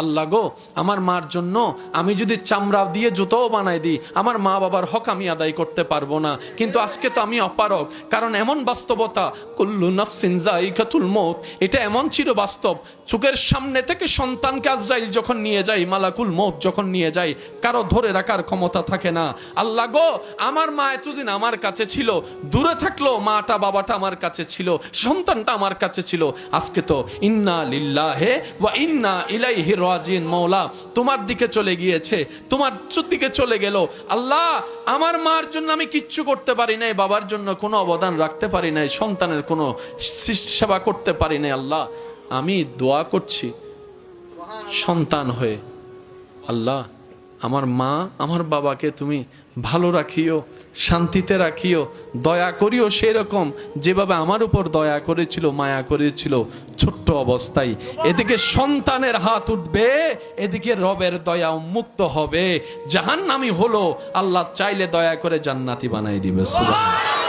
আল্লাহ গো, আমার মার জন্য আমি যদি চামড়া দিয়ে জুতোও বানাই দিই, আমার মা বাবার হক আমি আদায় করতে পারবো না। কিন্তু আজকে তো আমি অপারগ, কারণ এমন বাস্তবতা, কুল্লু নাফসিন যায়িকাতুল মউত, এটা এমন চির বাস্তব। চোখের সামনে থেকে সন্তানকে আজরাইল যখন নিয়ে যায়, মালাকুল মউত যখন নিয়ে যায়, কারো ধরে রাখার ক্ষমতা থাকে না। আল্লাহ গো, আমার মা এতদিন আমার কাছে ছিল, দূরে থাকলো মাটা বাবাটা আমার কাছে ছিল, সন্তানটা আমার কাছে ছিল। আজকে তো ইন্না লিল্লাহি ওয়া ইন্না ইলাইহি রাজিউন, মওলা তোমার দিকে চলে গিয়েছে, তোমার দিকে চলে গেল। আল্লাহ, আমার মার জন্য আমি কিচ্ছু করতে পারি নাই, বাবার জন্য কোনো অবদান রাখতে পারি নাই, সন্তানের কোনো সেবা করতে পারি নাই। আল্লাহ, আমি দোয়া করছি সন্তান হয়ে, আল্লাহ আমার মা আমার বাবাকে তুমি ভালো রাখিও, শান্তিতে রাখিও, দয়া করিও সেই রকম যেভাবে আমার উপর দয়া করেছিল, মায়া করেছিল ছোট্ট অবস্থায়। এদিকে সন্তানের হাত উঠবে, এদিকে রবের দয়া উন্মুক্ত হবে, জাহান্নামী হলো, আল্লাহ চাইলে দয়া করে জান্নাতি বানাই দিবে। সুবহানাল্লাহ।